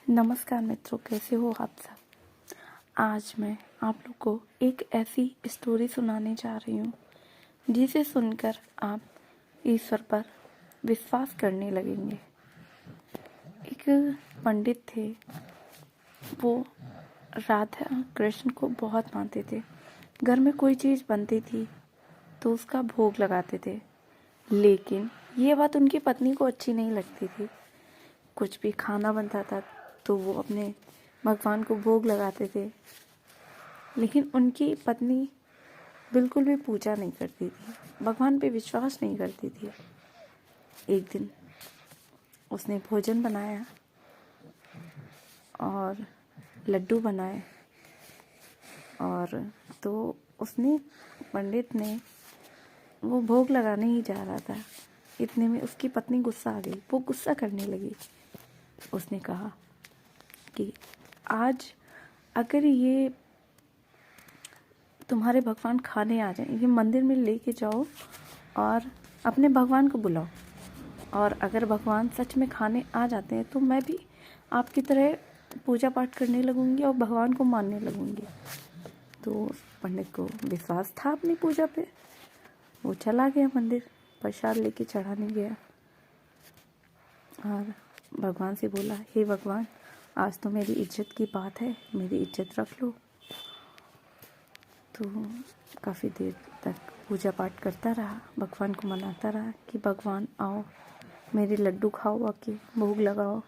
नमस्कार मित्रों, कैसे हो आप सब। आज मैं आप लोग को एक ऐसी स्टोरी सुनाने जा रही हूँ जिसे सुनकर आप ईश्वर पर विश्वास करने लगेंगे। एक पंडित थे, वो राधा कृष्ण को बहुत मानते थे। घर में कोई चीज़ बनती थी तो उसका भोग लगाते थे, लेकिन ये बात उनकी पत्नी को अच्छी नहीं लगती थी। कुछ भी खाना बनता था तो वो अपने भगवान को भोग लगाते थे, लेकिन उनकी पत्नी बिल्कुल भी पूजा नहीं करती थी, भगवान पे विश्वास नहीं करती थी। एक दिन उसने भोजन बनाया और लड्डू बनाए, और तो उसने पंडित ने वो भोग लगाने ही जा रहा था। इतने में उसकी पत्नी गुस्सा आ गई। वो गुस्सा करने लगी। उसने कहा कि आज अगर ये तुम्हारे भगवान खाने आ जाएं, ये मंदिर में लेके जाओ और अपने भगवान को बुलाओ, और अगर भगवान सच में खाने आ जाते हैं तो मैं भी आपकी तरह पूजा पाठ करने लगूंगी और भगवान को मानने लगूंगी। तो पंडित को विश्वास था अपनी पूजा पे। वो चला गया मंदिर, प्रसाद लेके चढ़ाने गया और भगवान से बोला, हे भगवान, आज तो मेरी इज्जत की बात है, मेरी इज्जत रख लो। तो काफ़ी देर तक पूजा पाठ करता रहा, भगवान को मनाता रहा कि भगवान आओ, मेरे लड्डू खाओ, आके भोग लगाओ।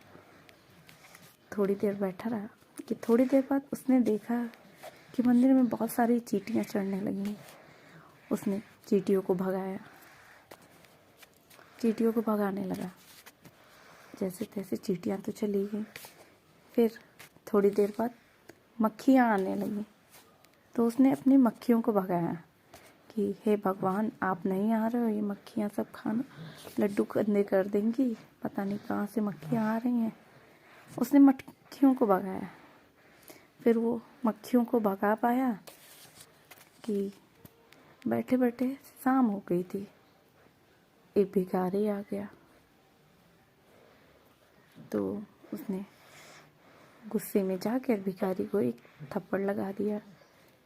थोड़ी देर बैठा रहा कि थोड़ी देर बाद उसने देखा कि मंदिर में बहुत सारी चींटियाँ चढ़ने लगी। उसने चींटियों को भगाया, चींटियों को भगाने लगा। जैसे तैसे चींटियाँ तो चली गई। फिर थोड़ी देर बाद मक्खियाँ आने लगी, तो उसने अपनी मक्खियों को भगाया कि हे भगवान, आप नहीं आ रहे हो, ये मक्खियाँ सब खाना लड्डू गंदे कर देंगी, पता नहीं कहाँ से मक्खियाँ आ रही हैं। उसने मक्खियों को भगाया। फिर वो मक्खियों को भगा पाया कि बैठे बैठे शाम हो गई थी। एक भिखारी आ गया, तो उसने गुस्से में जाकर भिखारी को एक थप्पड़ लगा दिया।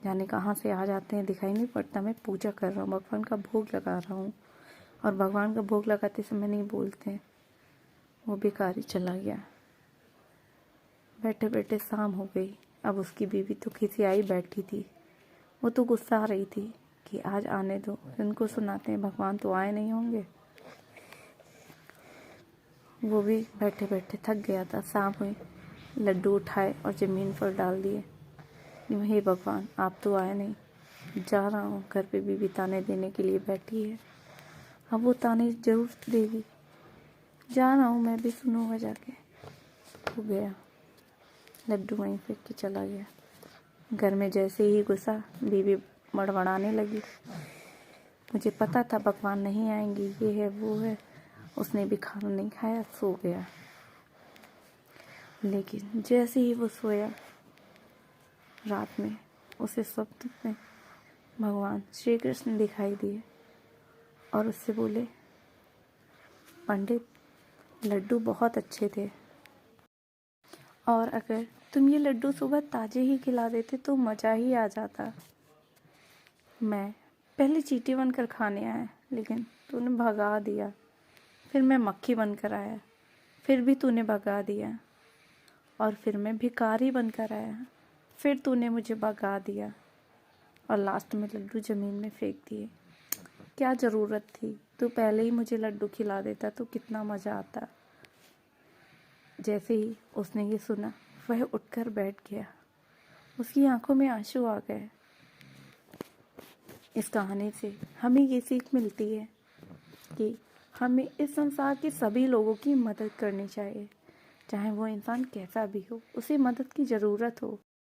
जाने कहाँ से आ जाते हैं, दिखाई नहीं पड़ता, मैं पूजा कर रहा हूँ, भगवान का भोग लगा रहा हूँ, और भगवान का भोग लगाते समय नहीं बोलते। वो भिखारी चला गया। बैठे बैठे शाम हो गई। अब उसकी बीवी तो खिसियाई बैठी थी। वो तो गुस्सा आ रही थी कि आज आने दो, इनको सुनाते हैं, भगवान तो आए नहीं होंगे। वो भी बैठे बैठे थक गया था। शाम हुई, लड्डू उठाए और ज़मीन पर डाल दिए। हे भगवान, आप तो आए नहीं, जा रहा हूँ, घर पे बीवी ताने देने के लिए बैठी है, अब वो ताने जरूर देगी, जा रहा हूँ, मैं भी सुनूंगा जाके। हो गया, लड्डू वहीं फेंक के चला गया। घर में जैसे ही घुसा, बीवी बड़बड़ाने लगी, मुझे पता था भगवान नहीं आएंगी, ये है वो है। उसने भी खाना नहीं खाया, सो गया। लेकिन जैसे ही वो सोया, रात में उसे स्वप्न में भगवान श्री कृष्ण दिखाई दिए और उससे बोले, पंडित, लड्डू बहुत अच्छे थे, और अगर तुम ये लड्डू सुबह ताजे ही खिला देते तो मज़ा ही आ जाता। मैं पहले चींटी बनकर खाने आया, लेकिन तूने भगा दिया। फिर मैं मक्खी बनकर आया, फिर भी तूने भगा दिया। और फिर मैं भिखारी बनकर आया, फिर तूने मुझे भगा दिया, और लास्ट में लड्डू ज़मीन में फेंक दिए। क्या ज़रूरत थी, तू पहले ही मुझे लड्डू खिला देता तो कितना मज़ा आता। जैसे ही उसने ये सुना, वह उठकर बैठ गया। उसकी आंखों में आंसू आ गए। इस कहानी से हमें ये सीख मिलती है कि हमें इस संसार के सभी लोगों की मदद करनी चाहिए, चाहे वो इंसान कैसा भी हो, उसे मदद की ज़रूरत हो।